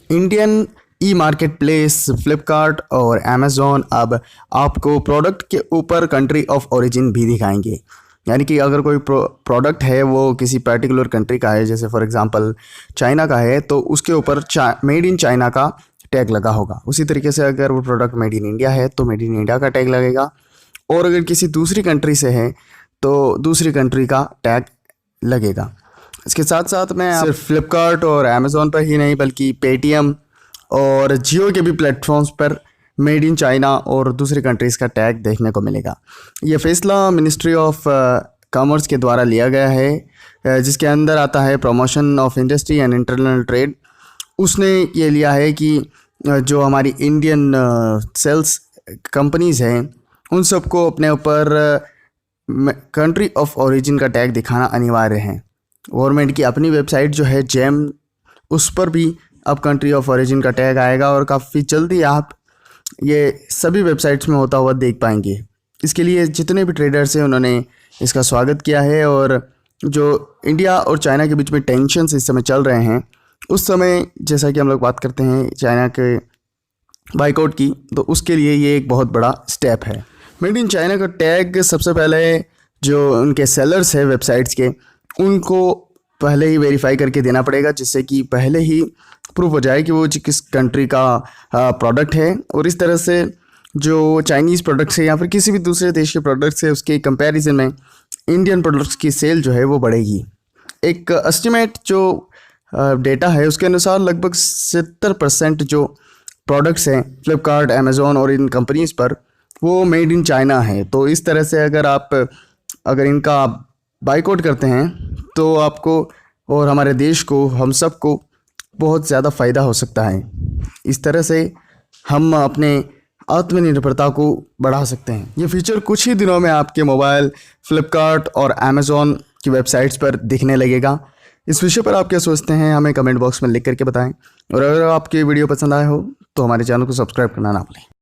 Indian ई market place Flipkart और Amazon अब आपको प्रोडक्ट के ऊपर कंट्री ऑफ ओरिजिन भी दिखाएंगे। यानी कि अगर कोई प्रोडक्ट है वो किसी पर्टिकुलर कंट्री का है, जैसे फॉर एग्जांपल चाइना का है, तो उसके ऊपर मेड इन चाइना का टैग लगा होगा। उसी तरीके से अगर वो प्रोडक्ट मेड इन इंडिया है तो मेड इन इंडिया का टैग लगेगा, और अगर किसी दूसरी कंट्री से है तो दूसरी कंट्री का टैग लगेगा। इसके साथ साथ मैं सिर्फ फ्लिपकार्ट और अमेज़ॉन पर ही नहीं बल्कि पेटीएम और जियो के भी प्लेटफॉर्म्स पर मेड इन चाइना और दूसरी कंट्रीज़ का टैग देखने को मिलेगा। ये फैसला मिनिस्ट्री ऑफ कॉमर्स के द्वारा लिया गया है, जिसके अंदर आता है promotion of industry and internal trade. उसने ये लिया है कि जो हमारी इंडियन सेल्स कंपनीज़ हैं उन सबको अपने ऊपर कंट्री ऑफ ओरिजिन का टैग दिखाना अनिवार्य है। गवर्नमेंट की अपनी वेबसाइट जो है जेम, उस पर भी अब कंट्री ऑफ ओरिजिन का टैग आएगा और काफ़ी जल्दी आप ये सभी वेबसाइट्स में होता हुआ देख पाएंगे। इसके लिए जितने भी ट्रेडर्स हैं उन्होंने इसका स्वागत किया है, और जो इंडिया और चाइना के बीच में टेंशन्स इस समय चल रहे हैं, उस समय जैसा कि हम लोग बात करते हैं चाइना के बाइकआउट की, तो उसके लिए ये एक बहुत बड़ा स्टेप है। मेड इन चाइना का टैग सबसे पहले जो उनके सेलर्स हैं वेबसाइट्स के, उनको पहले ही वेरीफाई करके देना पड़ेगा, जिससे कि पहले ही प्रूफ हो जाए कि वो किस कंट्री का प्रोडक्ट है। और इस तरह से जो चाइनीज़ प्रोडक्ट्स है या फिर किसी भी दूसरे देश के प्रोडक्ट्स है, उसके कंपैरिजन में इंडियन प्रोडक्ट्स की सेल जो है वो बढ़ेगी। एक एस्टिमेट जो डेटा है उसके अनुसार लगभग 70% जो प्रोडक्ट्स हैं फ्लिपकार्ट, अमेज़ॉन और इन कंपनीज़ पर वो मेड इन चाइना है। तो इस तरह से अगर इनका बाइकआउट करते हैं तो आपको और हमारे देश को, हम सबको बहुत ज़्यादा फ़ायदा हो सकता है। इस तरह से हम अपने आत्मनिर्भरता को बढ़ा सकते हैं। ये फीचर कुछ ही दिनों में आपके मोबाइल फ्लिपकार्ट और अमेज़ॉन की वेबसाइट्स पर दिखने लगेगा। इस विषय पर आप क्या सोचते हैं हमें कमेंट बॉक्स में लिख करके बताएं, और अगर आपकी वीडियो पसंद आए हो तो हमारे चैनल को सब्सक्राइब करना ना भूलें।